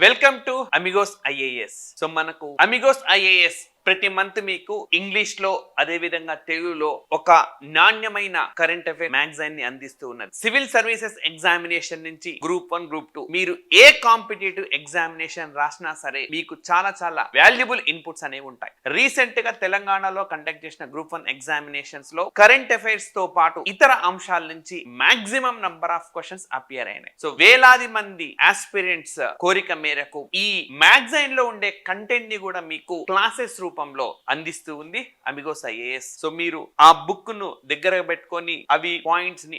Welcome to Amigos IAS. So మనకు Amigos IAS ప్రతి month మీకు ఇంగ్లీష్ లో అదే విధంగా తెలుగులో ఒక నాణ్యమైన కరెంట్ అఫైర్ మ్యాగజైన్ ని అందిస్తూ ఉన్నది. సివిల్ సర్వీసెస్ ఎగ్జామినేషన్ నుంచి గ్రూప్ 1 గ్రూప్ 2 మీరు ఏ కాంపిటేటివ్ ఎగ్జామినేషన్ రాసినా సరే మీకు చాలా వాల్యుబుల్ ఇన్పుట్స్ అనేవి ఉంటాయి. రీసెంట్ గా తెలంగాణలో కండక్ట్ చేసిన గ్రూప్ 1 ఎగ్జామినేషన్స్ లో కరెంట్ అఫైర్స్ తో పాటు ఇతర అంశాల నుంచి maximum number of questions appear అయినాయి. సో వేలాది మంది ఆస్పిరెంట్స్ కోరిక మేరకు ఈ మ్యాగజైన్ లో ఉండే కంటెంట్ ని కూడా మీకు క్లాసెస్ రూపంలో అందిస్తూ ఉంది అమిగోస్ ఐఏఎస్. సో మీరు ఆ బుక్ ను దగ్గర పెట్టుకొని అవి పాయింట్స్ ని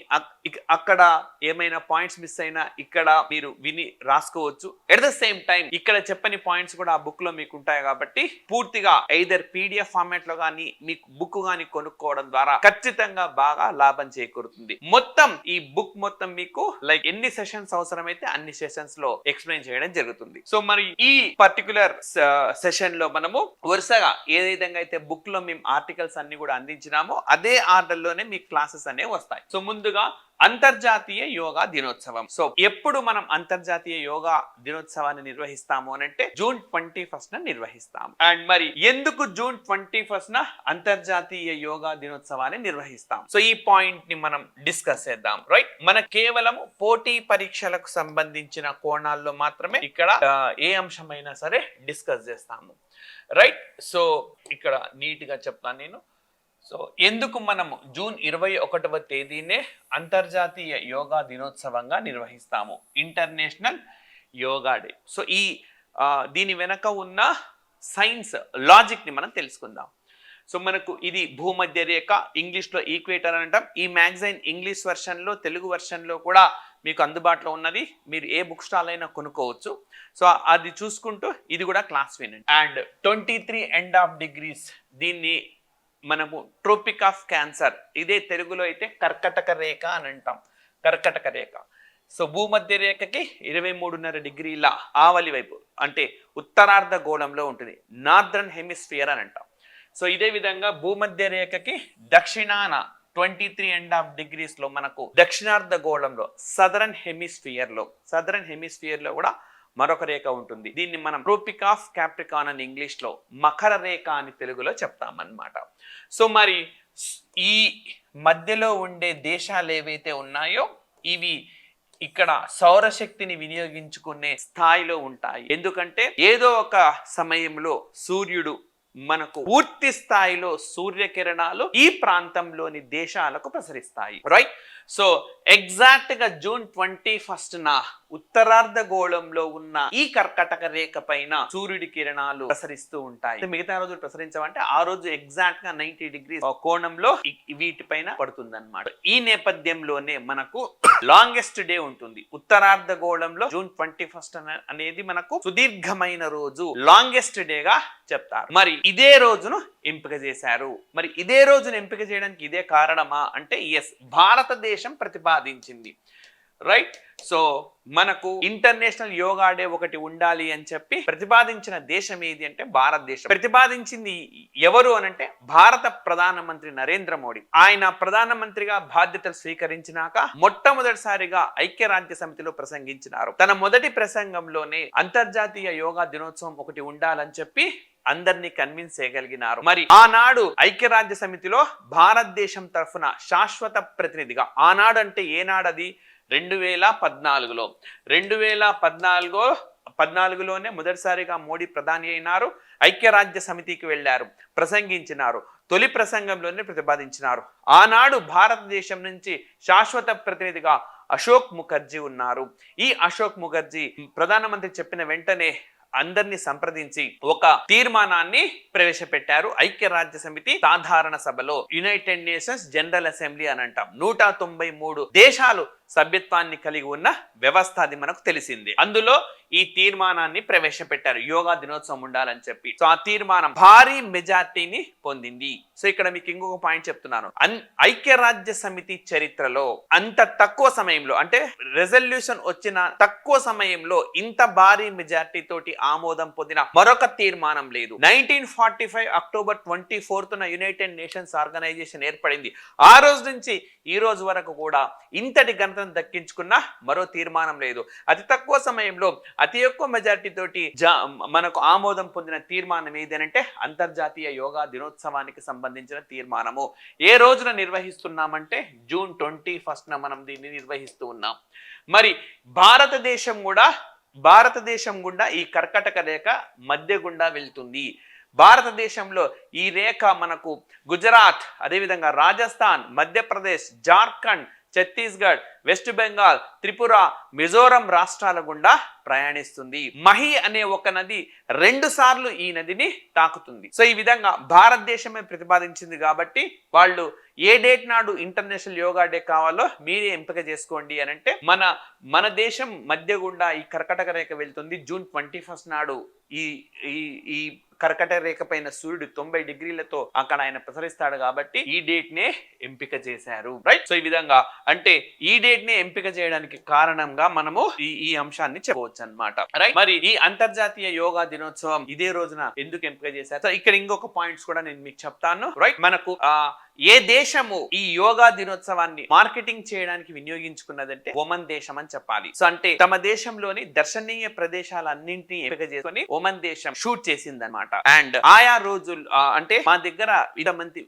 అక్కడ ఏమైనా పాయింట్స్ మిస్ అయినా ఇక్కడ మీరు విని రాసుకోవచ్చు. ఎట్ ద సేమ్ టైం ఇక్కడ చెప్పని పాయింట్స్ కూడా ఆ బుక్ లో మీకు ఉంటాయి కాబట్టి పూర్తిగా ఐదర్ పీడిఎఫ్ ఫార్మాట్ లో గానీ మీకు బుక్ గానీ కొనుక్కోవడం ద్వారా ఖచ్చితంగా బాగా లాభం చేకూరుతుంది. మొత్తం ఈ బుక్ మొత్తం మీకు లైక్ ఎన్ని సెషన్స్ అవసరమైతే అన్ని సెషన్స్ లో ఎక్స్ప్లెయిన్ చేయడం జరుగుతుంది. సో మరి ఈ పర్టికులర్ సెషన్ లో మనము వరుసగా ఏ విధంగా అయితే బుక్ లో మేము ఆర్టికల్స్ అన్ని కూడా అందించినామో అదే ఆర్డర్ లోనే మీ క్లాసెస్ అనేవి వస్తాయి. సో ముందుగా అంతర్జాతీయ యోగా దినోత్సవం. సో ఎప్పుడు మనం అంతర్జాతీయ యోగా దినోత్సవాన్ని నిర్వహిస్తాము అని అంటే జూన్ 21 నిర్వహిస్తాము. అండ్ మరి ఎందుకు జూన్ 21 అంతర్జాతీయ యోగా దినోత్సవాన్ని నిర్వహిస్తాం? సో ఈ పాయింట్ ని మనం డిస్కస్ చేద్దాం. రైట్, మన కేవలం పోటీ పరీక్షలకు సంబంధించిన కోణాల్లో మాత్రమే ఇక్కడ ఏ అంశమైనా సరే డిస్కస్ చేస్తాము. రైట్, సో ఇక్కడ నీట్ గా చెప్తాను నేను. సో ఎందుకు మనము జూన్ 21వ తేదీనే అంతర్జాతీయ యోగా దినోత్సవంగా నిర్వహిస్తాము, ఇంటర్నేషనల్ యోగా డే. సో ఈ దీని వెనక ఉన్న సైన్స్ లాజిక్ ని మనం తెలుసుకుందాం. సో మనకు ఇది భూమధ్య రేఖ, ఇంగ్లీష్ లో ఈక్వేటర్ అని అంటాం. ఈ మ్యాగజైన్ ఇంగ్లీష్ వెర్షన్ లో తెలుగు వెర్షన్ లో కూడా మీకు అందుబాటులో ఉన్నది. మీరు ఏ బుక్ స్టాల్ అయినా కొనుక్కోవచ్చు. సో అది చూసుకుంటూ ఇది కూడా క్లాస్ వినండి. అండ్ 23.5 దీన్ని మనము ట్రోపిక్ ఆఫ్ క్యాన్సర్, ఇదే తెలుగులో అయితే కర్కటక రేఖ అని అంటాం, కర్కటక రేఖ. సో భూమధ్య రేఖకి 23.5 డిగ్రీల ఆవలి వైపు అంటే ఉత్తరార్ధ గోళంలో ఉంటుంది, నార్దర్న్ హెమిస్ఫియర్ అని అంటాం. సో ఇదే విధంగా భూమధ్య రేఖకి దక్షిణాన 23.5 లో మనకు దక్షిణార్ధ గోళంలో సదరన్ హెమిస్ఫియర్ లో కూడా మరొక రేఖ ఉంటుంది. దీన్ని మనం ట్రోపిక్ ఆఫ్ క్యాప్రికాన్ అని ఇంగ్లీష్ లో, మకర రేఖ అని తెలుగులో చెప్తామన్నమాట. సో మరి ఈ మధ్యలో ఉండే దేశాలు ఏవైతే ఉన్నాయో ఇవి ఇక్కడ సౌరశక్తిని వినియోగించుకునే స్థాయిలో ఉంటాయి. ఎందుకంటే ఏదో ఒక సమయంలో సూర్యుడు మనకు పూర్తి స్థాయిలో సూర్యకిరణాలు ఈ ప్రాంతంలోని దేశాలకు ప్రసరిస్తాయి. రైట్, సో ఎగ్జాక్ట్ గా జూన్ 21 ఉత్తరార్ధ గోళంలో ఉన్న ఈ కర్కటక రేఖ పైన సూర్యుడి కిరణాలు ప్రసరిస్తూ ఉంటాయి. మిగతా రోజులు ప్రసరించవంటే ఆ రోజు ఎగ్జాక్ట్ గా 90 డిగ్రీ కోణంలో వీటిపైన పడుతుంది అన్నమాట. ఈ నేపథ్యంలోనే మనకు లాంగెస్ట్ డే ఉంటుంది ఉత్తరార్ధ గోళంలో. జూన్ 21 అనేది మనకు సుదీర్ఘమైన రోజు, లాంగెస్ట్ డేగా చెప్తారు. మరి ఇదే రోజును ఎంపిక చేశారు. మరి ఇదే రోజును ఎంపిక చేయడానికి ఇదే కారణమా అంటే ఎస్, భారతదేశం ప్రతిపాదించింది. రైట్, సో మనకు ఇంటర్నేషనల్ యోగా డే ఒకటి ఉండాలి అని చెప్పి ప్రతిపాదించిన దేశం ఏది అంటే భారతదేశం. ప్రతిపాదించింది ఎవరు అనంటే భారత ప్రధానమంత్రి నరేంద్ర మోడీ. ఆయన ప్రధానమంత్రిగా బాధ్యతలు స్వీకరించినాక మొట్టమొదటిసారిగా ఐక్యరాజ్య సమితిలో ప్రసంగించినారు. తన మొదటి ప్రసంగంలోనే అంతర్జాతీయ యోగా దినోత్సవం ఒకటి ఉండాలని చెప్పి అందరినీ కన్విన్స్ చేయగలిగినారు. మరి ఆనాడు ఐక్యరాజ్య సమితిలో భారతదేశం తరఫున శాశ్వత ప్రతినిధిగా, ఆనాడు అంటే ఏనాడది 2014లో 2014లోనే మొదటిసారిగా మోడీ ప్రధాని అయినారు. ఐక్యరాజ్య సమితికి వెళ్ళారు, ప్రసంగించినారు. తొలి ప్రసంగంలోనే ప్రతిపాదించినారు. ఆనాడు భారతదేశం నుంచి శాశ్వత ప్రతినిధిగా అశోక్ ముఖర్జీ ఉన్నారు. ఈ అశోక్ ముఖర్జీ ప్రధానమంత్రి చెప్పిన వెంటనే అందరినీ సంప్రదించి ఒక తీర్మానాన్ని ప్రవేశపెట్టారు ఐక్యరాజ్య సమితి సాధారణ సభలో. యునైటెడ్ నేషన్స్ జనరల్ అసెంబ్లీ అని అంటాం. 193 దేశాలు సభ్యత్వాన్ని కలిగి ఉన్న వ్యవస్థ, అది మనకు తెలిసింది. అందులో ఈ తీర్మానాన్ని ప్రవేశపెట్టారు, యోగా దినోత్సవం ఉండాలని చెప్పి. సో ఆ తీర్మానం భారీ మెజార్టీని పొందింది. సో ఇక్కడ మీకు ఇంకొక పాయింట్ చెప్తున్నాను. ఐక్యరాజ్య సమితి చరిత్రలో అంత తక్కువ సమయంలో, అంటే రెజల్యూషన్ వచ్చిన తక్కువ సమయంలో ఇంత భారీ మెజార్టీ తోటి ఆమోదం పొందిన మరొక తీర్మానం లేదు. 1945 అక్టోబర్ 24న యునైటెడ్ నేషన్స్ ఆర్గనైజేషన్ ఏర్పడింది. ఆ రోజు నుంచి ఈ రోజు వరకు కూడా ఇంతటి ఘనత ప్రాధాన్యతను దక్కించుకున్న మరో తీర్మానం లేదు. అతి తక్కువ సమయంలో అతి ఎక్కువ మెజారిటీ తోటి మనకు ఆమోదం పొందిన తీర్మానం ఏదేనంటే అంతర్జాతీయ యోగా దినోత్సవానికి సంబంధించిన తీర్మానము. ఏ రోజున నిర్వహిస్తున్నామంటే జూన్ 21న మనం దీన్ని నిర్వహిస్తూ ఉన్నాం. మరి భారతదేశం గుండా ఈ కర్కటక రేఖ మధ్య గుండా వెళ్తుంది. భారతదేశంలో ఈ రేఖ మనకు గుజరాత్, అదేవిధంగా రాజస్థాన్, మధ్యప్రదేశ్, జార్ఖండ్, ఛత్తీస్గఢ్, వెస్ట్ బెంగాల్, త్రిపుర, మిజోరం రాష్ట్రాల గుండా ప్రయాణిస్తుంది. మహి అనే ఒక నది 2 సార్లు ఈ నదిని తాకుతుంది. సో ఈ విధంగా భారతదేశమే ప్రతిపాదించింది కాబట్టి వాళ్ళు ఏ డేట్ నాడు ఇంటర్నేషనల్ యోగా డే కావాలో మీరే ఎంపిక చేసుకోండి అని అంటే మన దేశం మధ్య గుండా ఈ కర్కటక రేఖ వెళ్తుంది. జూన్ 21 నాడు ఈ కర్కటక రేఖ పైన సూర్యుడు 90 డిగ్రీలతో అక్కడ ఆయన ప్రసరిస్తాడు కాబట్టి ఈ డేట్ నే ఎంపిక చేశారు. రైట్. సో ఈ విధంగా అంటే ఈ డేట్ నే ఎంపిక చేయడానికి కారణంగా మనము ఈ అంశాన్ని చెప్పవచ్చు అన్నమాట. రైట్. మరి ఈ అంతర్జాతీయ యోగా దినోత్సవం ఇదే రోజున ఎందుకు ఎంపిక చేశారు? సో ఇక్కడ ఇంకొక పాయింట్స్ కూడా నేను మీకు చెప్తాను. రైట్. మనకు ఏ దేశము ఈ యోగా దినోత్సవాన్ని మార్కెటింగ్ చేయడానికి వినియోగించుకున్నదంటే ఒమన్ దేశం అని చెప్పాలి. సో అంటే తమ దేశంలోని దర్శనీయ ప్రదేశాలన్నింటినీ ఎంపిక చేసుకొని ఒమన్ దేశం షూట్ చేసింది అనమాట. అండ్ ఆయా రోజులు అంటే మా దగ్గర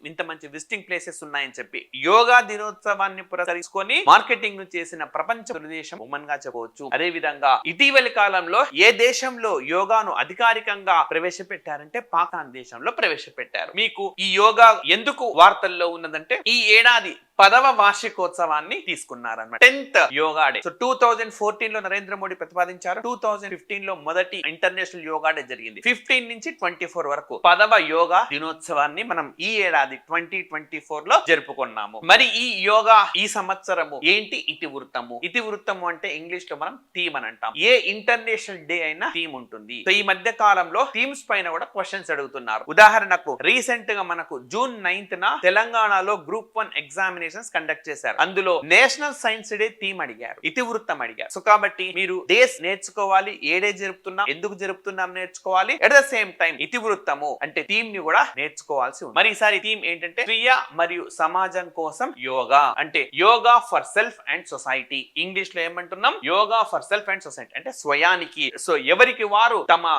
ఇంత మంచి విజిటింగ్ ప్లేసెస్ ఉన్నాయని చెప్పి యోగా దినోత్సవాన్ని పురస్కరించుకొని మార్కెటింగ్ ను చేసిన ప్రపంచ దేశం ఒమన్ గా చెప్పవచ్చు. అదే విధంగా ఇటీవలి కాలంలో ఏ దేశంలో యోగాను అధికారికంగా ప్రవేశపెట్టారంటే పాకిస్తాన్ దేశంలో ప్రవేశపెట్టారు. మీకు ఈ యోగా ఎందుకు వార్తల్లో ఉన్నదంటే ఈ ఏడాది 10వ వార్షికోత్సవాన్ని తీసుకున్నారన్నమాట. 10th yoga day. సో 2014 లో నరేంద్ర మోడీ ప్రతిపాదించారు. 2015 లో మొదటి ఇంటర్నేషనల్ యోగా డే జరిగింది. 15 నుంచి 24 వరకు 10వ యోగా దినోత్సవాన్ని మనం ఈ ఏడాది 2024 లో జరుపుకున్నాము. మరి ఈ యోగా ఈ సంవత్సరము ఏంటి? ఇతివృత్తము అంటే ఇంగ్లీష్ లో మనం థీమ్ అని అంటాం. ఏ ఇంటర్నేషనల్ డే అయినా థీమ్ ఉంటుంది. సో ఈ మధ్య కాలంలో థీమ్స్ పైన కూడా క్వశ్చన్స్ అడుగుతున్నారు. ఉదాహరణకు రీసెంట్ గా మనకు జూన్ 9th తెలంగాణలో గ్రూప్ 1 ఎగ్జామినేషన్ కండక్ట్ చేశారు. అందులో నేషనల్ సైన్స్ డే థీమ్ అడిగారు, ఇతివృత్తం అడిగారు. సో కాబట్టి మీరు డేస్ నేర్చుకోవాలి, ఏ డే జరుపుతున్నాం, ఎందుకు జరుపుతున్నాం నేర్చుకోవాలి. ఎట్ ద సేమ్ టైం ఇతివృత్తము అంటే థీమ్ ని కూడా నేర్చుకోవాల్సి ఉంది. మరి ఈసారి థీమ్ ఏంటంటే స్వీయ మరియు సమాజం కోసం యోగా, అంటే yoga for self and society. English లో ఏమంటున్నాం? Yoga for self and society అంటే స్వయానికి, సో ఎవరికి వారు తమ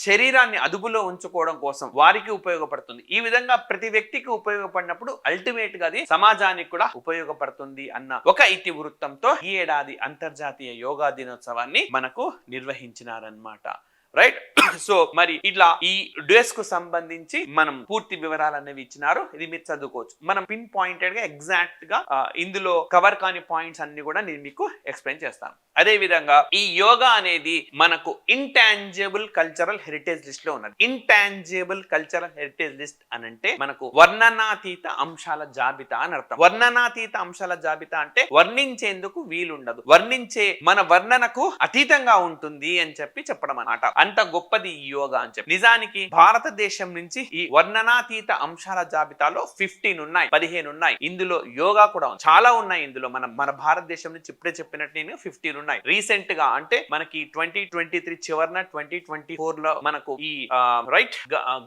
శరీరాన్ని అదుపులో ఉంచుకోవడం కోసం వారికి ఉపయోగపడుతుంది. ఈ విధంగా ప్రతి వ్యక్తికి ఉపయోగపడినప్పుడు అల్టిమేట్ గా అది సమాజానికి కూడా ఉపయోగపడుతుంది అన్న ఒక ఇతివృత్తంతో ఈ ఏడాది అంతర్జాతీయ యోగా దినోత్సవాన్ని మనకు నిర్వహించినారన్నమాట. రైట్. సో మరి ఇట్లా ఈ డేస్ కు సంబంధించి మనం పూర్తి వివరాలు అనేవి ఇచ్చినారు. ఇది మీరు చదువుకోవచ్చు. మనం పిన్ పాయింటెడ్ గా ఎగ్జాక్ట్ గా ఇందులో కవర్ కాని పాయింట్స్ అన్ని కూడా నేను మీకు ఎక్స్ప్లెయిన్ చేస్తాను. అదే విధంగా ఈ యోగా అనేది మనకు ఇంటాంజిబుల్ కల్చరల్ హెరిటేజ్ లిస్ట్ లో ఉన్నది. ఇంటాంజిబుల్ కల్చరల్ హెరిటేజ్ లిస్ట్ అని అంటే మనకు వర్ణనాతీత అంశాల జాబితా అని అర్థం. వర్ణనాతీత అంశాల జాబితా అంటే వర్ణించేందుకు వీలుండదు, వర్ణించే మన వర్ణనకు అతీతంగా ఉంటుంది అని చెప్పడం అన్నమాట. అంత గొప్పది ఈ యోగా అని చెప్పి. నిజానికి భారతదేశం నుంచి ఈ వర్ణనాతీత అంశాల జాబితాలో 15 ఉన్నాయి. ఇందులో యోగా కూడా చాలా ఉన్నాయి. ఇందులో మన భారతదేశం నుంచి ఇప్పుడే చెప్పినట్టు నేను 15 ఉన్నాయి. రీసెంట్ గా అంటే మనకి 2023 చివరన 2024 లో మనకు ఈ రైట్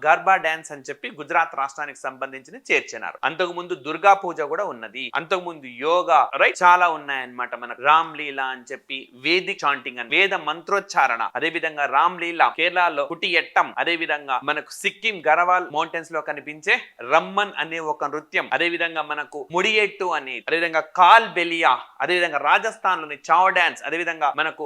గర్బా డాన్స్ అని చెప్పి గుజరాత్ రాష్ట్రానికి సంబంధించిన చేర్చినారు. అంతకు ముందు దుర్గా పూజ కూడా ఉన్నది. అంతకు ముందు యోగా రైట్ చాలా ఉన్నాయన్నమాట. మనకు రామ్ లీలా అని చెప్పి వేదిక్ చాంటింగ్ అని వేద మంత్రోచ్చారణ, అదే విధంగా రామ్ లీలా కేరళలో కుటియట్టం, అదే విధంగా మనకు సిక్కిం గరవాల్ మౌంటైన్స్ లో కనిపించే రమ్మన్ అనే ఒక నృత్యం, అదే విధంగా మనకు ముడియెట్టు అనేది, అదే విధంగా కాల్ బెలియా, అదే విధంగా రాజస్థాన్ లోని చావ్ డాన్స్, అదే విధంగా మనకు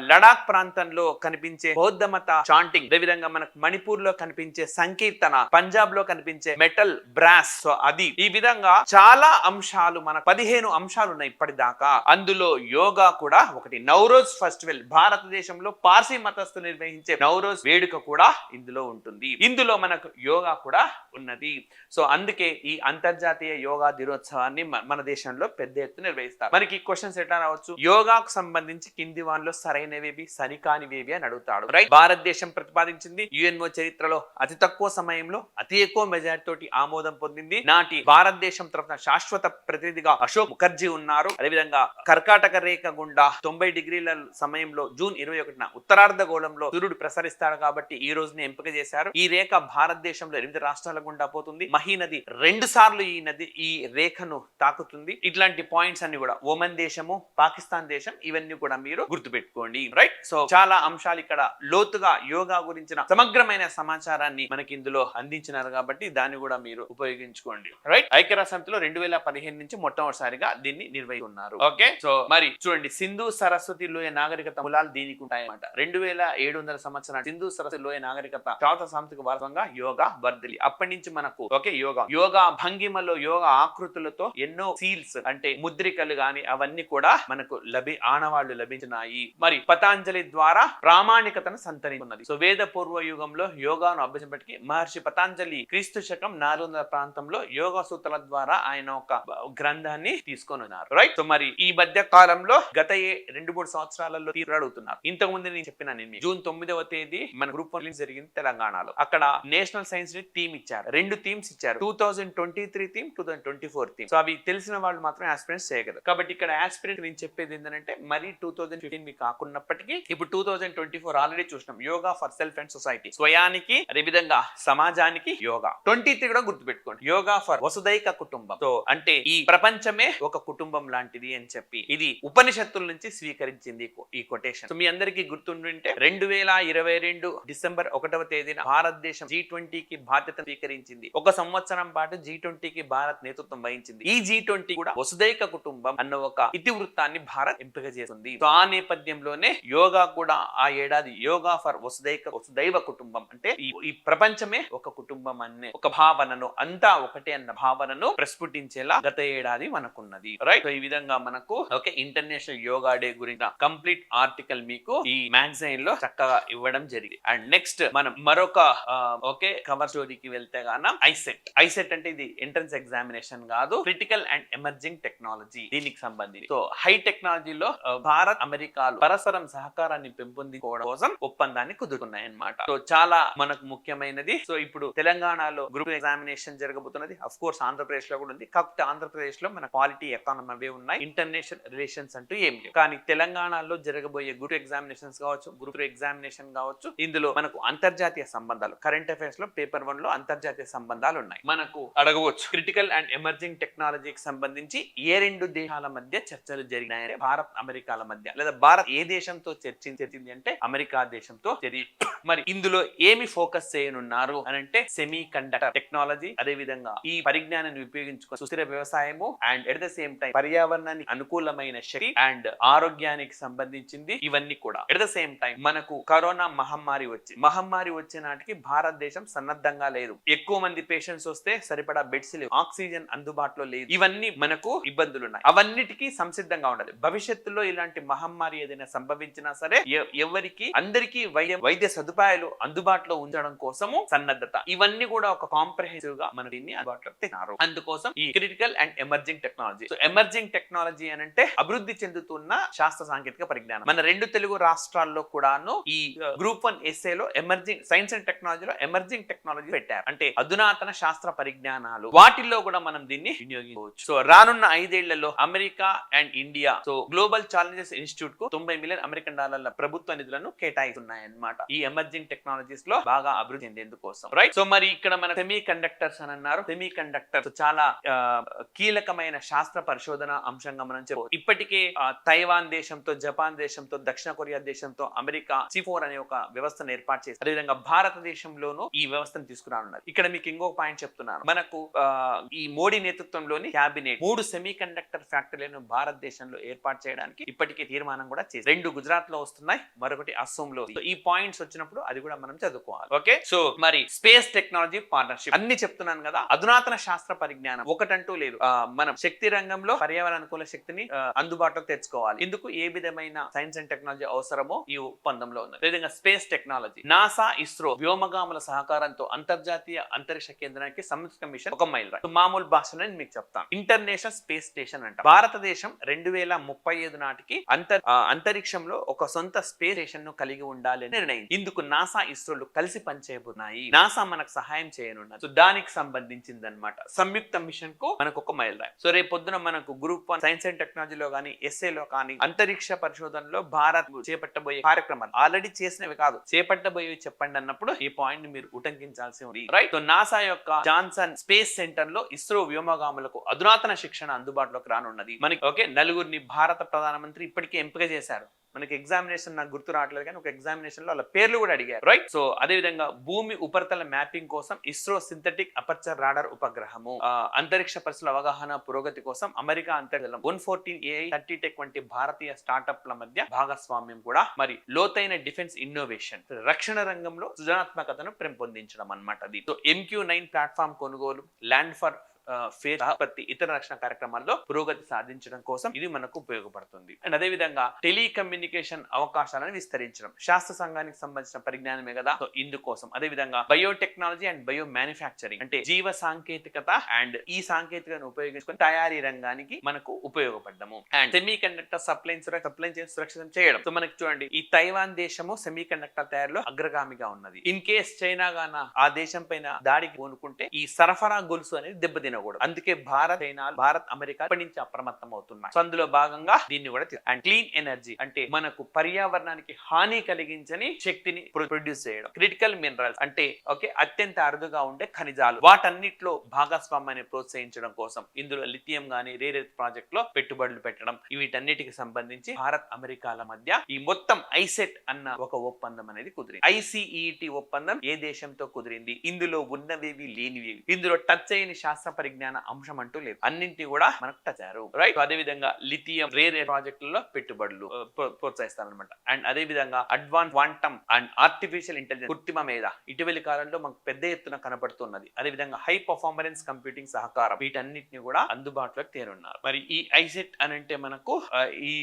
లడాక్ ప్రాంతంలో కనిపించే బౌద్ధ మత చాంటింగ్, అదే విధంగా మనకు మణిపూర్ లో కనిపించే సంకీర్తన, పంజాబ్ లో కనిపించే మెటల్ బ్రాస్. సో అది ఈ విధంగా చాలా అంశాలు, మనకు 15 అంశాలు ఉన్నాయి ఇప్పటిదాకా. అందులో యోగా కూడా ఒకటి. నవరోజ్ ఫెస్టివల్, భారతదేశంలో పార్సీ మతస్థులు నిర్వహించే నవరోజ్ వేడుక కూడా ఇందులో ఉంటుంది. ఇందులో మనకు యోగా కూడా ఉన్నది. సో అందుకే ఈ అంతర్జాతీయ యోగా దినోత్సవాన్ని మన దేశంలో పెద్ద ఎత్తున నిర్వహిస్తారు. మనకి క్వశ్చన్స్ ఎట్లా రావచ్చు? యోగాకు సంబంధించి కింది వానిలో సరైనవేవి, సరికానివేవి అని అడుగుతాడు. రైట్. భారతదేశం ప్రతిపాదించింది. యుఎన్ఓ చరిత్రలో అతి తక్కువ సమయంలో అతి ఎక్కువ మెజారిటీ తోటి ఆమోదం పొందింది. నాటి భారతదేశం తరఫున శాశ్వత ప్రతినిధిగా అశోక్ ముఖర్జీ ఉన్నారు. అదేవిధంగా కర్కాటక రేఖ గుండా 90 డిగ్రీల సమయంలో జూన్ 21న ఉత్తరార్ధ గోళంలో సూర్యుడు ప్రసరిస్తాడు. ఇస్తాడు కాబట్టి ఈ రోజుని ఎంపిక చేశారు. ఈ రేఖ భారతదేశంలో 8 రాష్ట్రాల గుండా పోతుంది. మహీనది 2 సార్లు ఈ రేఖను తాకుతుంది. ఇట్లాంటి పాయింట్స్ అన్ని కూడా ఒమన్ దేశము, పాకిస్తాన్ దేశం, ఇవన్నీ కూడా మీరు గుర్తుపెట్టుకోండి. రైట్. సో చాలా అంశాలు ఇక్కడ లోతుగా యోగా గురించిన సమగ్రమైన సమాచారాన్ని మనకి ఇందులో అందించినారు కాబట్టి దాన్ని కూడా మీరు ఉపయోగించుకోండి. రైట్. ఐక్యరాజ్య సమితిలో 2015 నుంచి మొట్టమొదటిసారిగా దీన్ని నిర్వహిస్తున్నారు. ఓకే. సో మరి చూడండి, సింధు సరస్వతి లోయ నాగరికత మూలాలు దీనికి ఉంటాయన్నమాట. 2700 సంవత్సరాలు సింధు సరస్వతి లోయ నాగరికత శాశ్వత సాంస్కృతిక వారసత్వంగా యోగా వర్ధిల్లి. అప్పటి నుంచి మనకు ఓకే యోగా భంగిమలో యోగా ఆకృతులతో ఎన్నో సీల్స్ అంటే ముద్రికలు గాని అవన్నీ కూడా మనకు ఆనవాళ్లు లభించినాయి. మరి పతాంజలి ద్వారా ప్రామాణికతను సంతరించుకున్నది. సో వేద పూర్వ యుగంలో యోగాను అభ్యసింపటికి మహర్షి పతాంజలి క్రీస్తు శకం 400 ప్రాంతంలో యోగా సూత్రాల ద్వారా ఆయన ఒక గ్రంథాన్ని తీసుకొని ఉన్నారు. రైట్. సో మరి ఈ మధ్య కాలంలో గత 2-3 సంవత్సరాలలో తీరు అడుగుతున్నారు. ఇంతకు ముందు నేను చెప్పిన జూన్ 9వ తేదీ మన గ్రూప్ 1 జరిగింది తెలంగాణలో. అక్కడ నేషనల్ సైన్స్ డే థీమ్ ఇచ్చారు. 2 థీమ్స్ ఇచ్చారు. 2023 థీమ్, 2024 థీమ్. సో అవి తెలిసిన వాళ్ళు మాత్రం ఆస్పిరెంట్స్ చేయగలరు. కాబట్టి ఇక్కడ ఆస్పిరెంట్ నేను చెప్పేది ఏంటంటే మరి 2015 కాకున్నప్పటికీ ఇప్పుడు 2024 ఆల్రెడీ చూసినాం. Yoga for self and society, స్వయానికి అదే విధంగా సమాజానికి యోగా. 23 కూడా గుర్తుపెట్టుకోండి, యోగా ఫర్ వసుదైక కుటుంబం. సో అంటే ఈ ప్రపంచమే ఒక కుటుంబం లాంటిది అని చెప్పి ఇది ఉపనిషత్తుల నుంచి స్వీకరించింది ఈ కొటేషన్. సో మీ అందరికీ గుర్తుంటే 2022 డిసెంబర్ 1వ తేదీన భారతదేశం G20కి బాధ్యత స్వీకరించింది. 1 సంవత్సరం పాటు G20కి భారత్ నేతృత్వం వహించింది. ఈ G20 కూడా వసుదైక కుటుంబం అన్న ఒక ఇతివృత్తాన్ని భారత్ ఎంపిక చేస్తుంది. సో ఆ నేపథ్యంలోనే యోగా కూడా ఆ ఏడాది యోగా ఫర్ వసుదైవ కుటుంబం అంటే ఈ ప్రపంచమే ఒక కుటుంబం అనే ఒక భావనను, అంతా ఒకటే అన్న భావనను ప్రస్ఫుటించేలా గత ఏడాది మనకున్నది. రైట్. సో ఈ విధంగా మనకు ఓకే ఇంటర్నేషనల్ యోగా డే గురించి కంప్లీట్ ఆర్టికల్ మీకు ఈ మ్యాగజైన్ లో చక్కగా ఇవ్వడం జరిగింది. అండ్ నెక్స్ట్ మనం మరొక ఓకే కవర్ స్టోరీకి వెళ్తే గాన ఐసెట్ అంటే ఇది ఎంట్రన్స్ ఎగ్జామినేషన్ కాదు, క్రిటికల్ అండ్ ఎమర్జింగ్ టెక్నాలజీ దీనికి సంబంధించి. సో హై టెక్నాలజీలో భారత్ అమెరికాలు పరస్పరం సహకారాన్ని పెంపొందించుకోవడం కోసం ఒప్పందాన్ని కుదురుకున్నాయి అన్నమాట. సో చాలా మనకు ముఖ్యమైనది. సో ఇప్పుడు తెలంగాణలో group examination జరగబోతున్నది. Of course Andhra Pradesh లో కూడా ఉంది. కాకపోతే ఆంధ్రప్రదేశ్ లో మన క్వాలిటీ ఎకానమీ అవే ఉన్నాయి, ఇంటర్నేషనల్ రిలేషన్స్ అంటూ ఏం లేవు. కానీ తెలంగాణలో జరగబోయే గ్రూప్ ఎగ్జామినేషన్స్ కావచ్చు, గ్రూప్ ఎగ్జామినేషన్ కావచ్చు, ఇందులో మనకు అంతర్జాతీయ సంబంధాలు కరెంట్ అఫైర్స్ లో పేపర్ 1 లో అంతర్జాతీయ సంబంధాలు ఉన్నాయి. మనకు అడగవచ్చు క్రిటికల్ అండ్ ఎమర్జింగ్ టెక్నాలజీకి సంబంధించి ఏ 2 దేశాల మధ్య చర్చలు జరిగినాయంటే భారత్ అమెరికాల మధ్య, లేదా భారత్ ఏ దేశంతో చర్చించింది అంటే అమెరికా దేశంతో మరి ఇందులో ఏమి ఫోకస్ చేయనున్నారు అని అంటే సెమీ కండక్టర్ టెక్నాలజీ, అదే విధంగా ఈ పరిజ్ఞానాన్ని ఉపయోగించుకుని సుస్థిర వ్యవసాయము and at the same time పర్యావరణానికి అనుకూలమైన శక్తి అండ్ ఆరోగ్యానికి సంబంధించింది. ఇవన్నీ కూడా ఎట్ ద సేమ్ టైం మనకు కరోనా మహమ్మారి వచ్చే నాటికి భారతదేశం సన్నద్ధంగా లేదు. ఎక్కువ మంది పేషెంట్స్ వస్తే సరిపడా బెడ్స్ లేవు, ఆక్సిజన్ అందుబాటులో లేదు. ఇవన్నీ మనకు ఇబ్బందులు ఉన్నాయి. అవన్నిటికీ సంసిద్ధంగా ఉండాలి. భవిష్యత్తులో ఇలాంటి మహమ్మారి ఏదైనా సంభవించినా సరే ఎవరికి అందరికీ వైద్య సదుపాయాలు అందుబాటులో ఉంచడం కోసము సన్నద్ధత, ఇవన్నీ కూడా ఒక కాంప్రహెన్సివ్ గా మన దీన్ని అందుబాటులో తెచ్చారు. అందుకోసం ఈ critical and emerging technology. So emerging technology అని అంటే అభివృద్ధి చెందుతున్న శాస్త్ర సాంకేతిక పరిజ్ఞానం. మన 2 తెలుగు రాష్ట్రాల్లో కూడాను ఈ గ్రూప్ 1 ఎస్ఏలో ఎమర్జింగ్ సైన్స్ అండ్ టెక్నాలజీలో ఎమర్జింగ్ టెక్నాలజీ పెట్టారు. అంటే అధునాతన శాస్త్ర పరిజ్ఞానాలు, వాటిల్లో కూడా మనం దీన్ని వినియోగించవచ్చు. సో రానున్న 5 ఏళ్లలో America and India so global challenges institute కు $90 మిలియన్ అమెరికన్ డాలర్ల ప్రభుత్వ నిధులను కేటాయిస్తున్నాయి అన్నమాట. ఈ ఎమర్జింగ్ టెక్నాలజీస్ లో బాగా అభివృద్ధి చెందేందుకోసం. రైట్. సో మరి ఇక్కడ మన సెమీ కండక్టర్స్ అని అన్నారు. సెమీ కండక్టర్ చాలా కీలకమైన శాస్త్ర పరిశోధన అంశంగా మనం చెప్పవచ్చు. ఇప్పటికే తైవాన్ దేశంతో, జపాన్ దేశంతో, దక్షిణ కొరియా దేశంతో అమెరికా C4 అనే ఒక వ్యవస్థను ఏర్పాటు చేసి అదేవిధంగా భారతదేశంలోనూ ఈ వ్యవస్థను తీసుకురానున్నారు. ఇక్కడ మీకు ఇంకొక పాయింట్ చెప్తున్నాను. మనకు ఈ మోడీ నేతృత్వంలోని క్యాబినెట్ 3 సెమీ కండక్టర్ ఫ్యాక్టరీలను భారతదేశంలో ఏర్పాటు చేయడానికి ఇప్పటికే తీర్మానం కూడా చేసి 2 గుజరాత్ లో వస్తున్నాయి, మరొకటి అస్సోంలో. ఈ పాయింట్స్ వచ్చినప్పుడు అది కూడా మనం చదువుకోవాలి. ఓకే. సో మరి స్పేస్ టెక్నాలజీ పార్ట్నర్షిప్ అన్ని చెప్తున్నాను కదా. అధునాతన శాస్త్ర పరిజ్ఞానం ఒకటంటూ లేదు. మనం శక్తి రంగంలో పర్యావరణ అనుకూల శక్తిని అందుబాటులోకి తెచ్చుకోవాలి. ఇందుకు ఏ విధమైన సైన్స్ అండ్ టెక్నాలజీ అవసరమో ఈ ఒప్పందంలో ఉన్నది. అదేవిధంగా స్పేస్ టెక్నాలజీ, నాసా, ఇస్రో వ్యోమగాముల సహకారంతో అంతర్జాతీయ అంతరిక్ష కేంద్రానికి సంయుక్త మిషన్ ఒక మైల్ రాయి. మామూలు భాషలో మీకు చెప్తాను, ఇంటర్నేషనల్ స్పేస్ స్టేషన్ అంట. భారతదేశం 2035 నాటికి అంతరిక్షంలో ఒక సొంత స్పేస్ స్టేషన్ ను కలిగి ఉండాలి అని నిర్ణయం. ఇందుకు నాసా, ఇస్రోలు కలిసి పనిచేయబోతున్నాయి. నాసా మనకు సహాయం చేయనున్నది. సో దానికి సంబంధించింది అనమాట సంయుక్త మిషన్ కు మనకు ఒక మైల్ రాయి. సో రేపు పొద్దున మనకు గ్రూప్ 1 సైన్స్ అండ్ టెక్నాలజీలో కానీ, ఎస్ఏలో కానీ, అంతరిక్ష పరిశోధనలో భారత్ చేపట్టబోయే కార్యక్రమాలు ఆల్రెడీ చేసినవి కాదు, చేపట్టబోయేవి చెప్పండి అన్నప్పుడు ఈ పాయింట్ ని మీరు ఉటంకించాల్సి ఉంది. రైట్. సో నాసా యొక్క జాన్సన్ స్పేస్ సెంటర్ లో ఇస్రో వ్యోమగాములకు అధునాతన శిక్షణ అందుబాటులోకి రానున్నది. మనకి ఓకే, నలుగురిని భారత ప్రధానమంత్రి ఇప్పటికే ఎంపిక చేశారు. మనకి ఎగ్జామినేషన్ నాకు గుర్తు రావట్లేదు కానీ ఒక ఎగ్జామినేషన్ లో వాళ్ళ పేర్లు కూడా అడిగారు. రైట్. సో అదే విధంగా భూమి ఉపరితల మ్యాపింగ్ కోసం ఇస్రో సింథటిక్ అపర్చర్ రాడార్ ఉపగ్రహము, అంతరిక్ష పరిస్థితుల అవగాహన పురోగతి కోసం అమెరికా అంతర్జలం 114 AI 30 టెక్ వంటి భారతీయ స్టార్టప్ల మధ్య భాగస్వామ్యం కూడా, మరి లోతైన డిఫెన్స్ ఇన్నోవేషన్, రక్షణ రంగంలో సృజనాత్మకతను పెంపొందించడం అన్నమాట. అది సో MQ-9 ప్లాట్ఫామ్ కొనుగోలు, ల్యాండ్ ఫర్ ఫేర్ ఉత్పత్తి, ఇతర రక్షణ కార్యక్రమాల్లో పురోగతి సాధించడం కోసం ఇది మనకు ఉపయోగపడుతుంది. అండ్ అదే విధంగా టెలికమ్యూనికేషన్ అవకాశాలను విస్తరించడం, శాస్త్ర సంఘానికి సంబంధించిన పరిజ్ఞానమే కదా, సో ఇందుకోసం. అదే విధంగా బయోటెక్నాలజీ అండ్ బయో మ్యానుఫ్యాక్చరింగ్ అంటే జీవ సాంకేతికత అండ్ ఈ సాంకేతికతను ఉపయోగించుకొని తయారీ రంగానికి మనకు ఉపయోగపడము. And semiconductor supply chain సురక్షితం చేయడం. సో మనకి చూడండి, ఈ తైవాన్ దేశము సెమీ కండక్టర్ తయారీలో అగ్రగామిగా ఉన్నది. ఇన్ కేస్ చైనా గాన ఆ దేశం పైన దాడికి పూనుకుంటే ఈ సరఫరా గొలుసు అనేది దెబ్బతిన. అందుకే భారత్ అమెరికా ఇప్పటి నుంచి అప్రమత్తం అవుతున్నాయి. సో అందులో భాగంగా దీన్ని కూడా అండ్ క్లీన్ ఎనర్జీ అంటే మనకు పర్యావరణానికి హాని కలిగించని శక్తిని ప్రొడ్యూస్ చేయడం. క్రిటికల్ మినరల్స్ అంటే ఓకే, అత్యంత అరుదుగా ఉండే ఖనిజాలు, వాటన్నిటిలో భాగస్వామ్యాన్ని ప్రోత్సహించడం కోసం ఇందులో లిథియం గానీ రేర్ ఎర్త్ ప్రాజెక్ట్ లో పెట్టుబడులు పెట్టడం. వీటన్నిటికి సంబంధించి భారత్ అమెరికాల మధ్య ఈ మొత్తం ఐసెట్ అన్న ఒక ఒప్పందం అనేది కుదిరింది. ICET ఒప్పందం ఏ దేశంతో కుదిరింది? ఇందులో ఉన్నవేవి లేనివి, ఇందులో టచ్ అయిన శాస్త్ర పరిజ్ఞాన అంశం అంటూ లేదు, అన్నింటినీ కూడా మనకు టచ్ అయ్యారు. రైట్. అదే విధంగా లిథియం రేర్ ప్రాజెక్టులలో పెట్టుబడులు ప్రోత్సహిస్తారనమాట. అండ్ అదే విధంగా advance quantum and artificial intelligence, కృత్రిమ మేధ ఇటీవలి కాలంలో మనకు పెద్ద ఎత్తున కనబడుతున్నది. అదే విధంగా హై పర్ఫార్మెన్స్ కంప్యూటింగ్ సహకారం, వీటన్నిటిని కూడా అందుబాటులోకి తేనున్నారు. మరి ఈ ఐసెట్ అని అంటే మనకు ఈ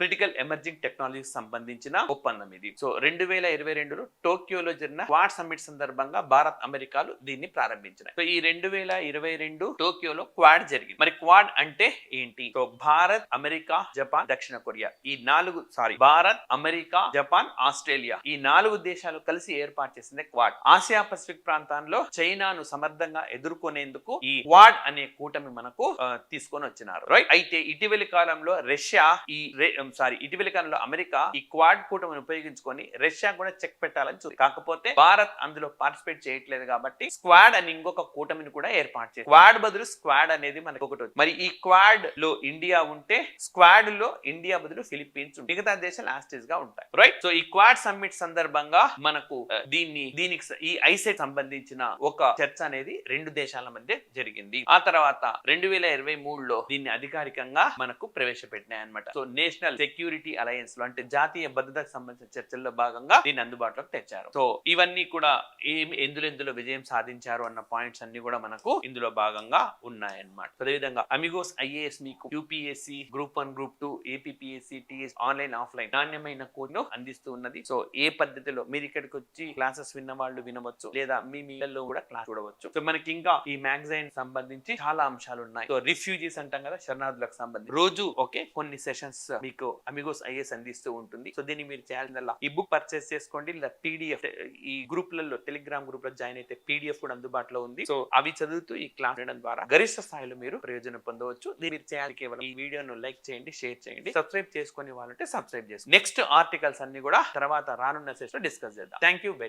క్రిటికల్ ఎమర్జింగ్ టెక్నాలజీకి సంబంధించిన ఒప్పందం ఇది. సో 2022లో టోక్యోలో జరిగిన క్వాడ్ సమ్మిట్ సందర్భంగా భారత్ అమెరికాలు దీన్ని ప్రారంభించినాయి. సో ఈ 2022 టోక్యోలో క్వాడ్ జరిగింది. మరి క్వాడ్ అంటే ఏంటి? సో భారత్, అమెరికా, జపాన్, దక్షిణ కొరియా, ఈ భారత్, అమెరికా, జపాన్, ఆస్ట్రేలియా, ఈ 4 దేశాలు కలిసి ఏర్పాటు చేసింది క్వాడ్. ఆసియా పసిఫిక్ ప్రాంతాల్లో చైనాను సమర్థంగా ఎదుర్కొనేందుకు ఈ క్వాడ్ అనే కూటమి మనకు తీసుకొని వచ్చినారు. రైట్. అయితే ఇటీవలి కాలంలో అమెరికా ఈ క్వాడ్ కూటమిని ఉపయోగించుకొని రష్యా కూడా చెక్ పెట్టాలని చూసి, కాకపోతే భారత్ అందులో పార్టిసిపేట్ చేయట్లేదు కాబట్టి స్క్వాడ్ అని ఇంకొక కూటమిని కూడా ఏర్పాటు చేసింది. క్వాడ్ బదులు స్క్వాడ్ అనేది మనకు ఒకటి. మరి ఈ క్వాడ్ లో ఇండియా ఉంటే స్క్వాడ్ లో ఇండియా బదులు ఫిలిప్పీన్స్ ఉంటాయి, మిగతా దేశాలు యాస్టీస్ గా ఉంటాయి. రైట్. సో ఈ క్వాడ్ సమ్మిట్ సందర్భంగా మనకు దీనికి ఈ ఐసెట్ సంబంధించిన ఒక చర్చ అనేది 2 దేశాల మధ్య జరిగింది. ఆ తర్వాత 2023లో దీన్ని అధికారికంగా మనకు ప్రవేశపెట్టినాయి అన్నమాట. సో నేషనల్ సెక్యూరిటీ అలయన్స్ లో అంటే జాతీయ భద్రతకు సంబంధించిన చర్చల్లో భాగంగా దీన్ని అందుబాటులోకి తెచ్చారు. సో ఇవన్నీ కూడా ఎందులో విజయం సాధించారు అన్న పాయింట్స్ అన్ని కూడా మనకు ఇందులో భాగంగా ఉన్నాయన్నమాట. అదేవిధంగా అమిగోస్ IAS మీకు UPSC group 1 group 2 APPSC TS online offline నాణ్యమైన కోర్సును అందిస్తూ ఉన్నది. సో ఏ పద్ధతిలో మీరు ఇక్కడికి వచ్చి క్లాసెస్ విన్న వాళ్ళు వినవచ్చు, లేదా మీ ఇళ్లలో కూడా క్లాస్ చూడవచ్చు. సో మనకి ఇంకా ఈ మ్యాగజైన్ సంబంధించి చాలా అంశాలు ఉన్నాయి. సో రిఫ్యూజీస్ అంటాం కదా, శరణార్థులకు సంబంధించి రోజు కొన్ని సెషన్స్ మీకు అమిగోస్ IAS అందిస్తూ ఉంటుంది. సో దీన్ని మీరు చేయాల్సిందల్లా ఈ బుక్ పర్చేస్ చేసుకోండి, లేదా PDF ఈ గ్రూప్లలో టెలిగ్రామ్ గ్రూప్ లో జాయిన్ అయితే PDF కూడా అందుబాటులో ఉంది. సో అవి చదువుతూ ఈ క్లాస్ వినడం ద్వారా గరిష్ట స్థాయిలో మీరు ప్రయోజనం పొందవచ్చు. మీరు చేయాలి కేవలం ఈ వీడియోను లైక్ చేయండి, షేర్ చేయండి, సబ్స్క్రైబ్ చేసుకునే వాళ్ళంటే సబ్స్క్రైబ్ చేసుకోండి. నెక్స్ట్ ఆర్టికల్స్ అన్ని కూడా తర్వాత రానున్న సెషన్ లో డిస్కస్ చేద్దాం. Thank you very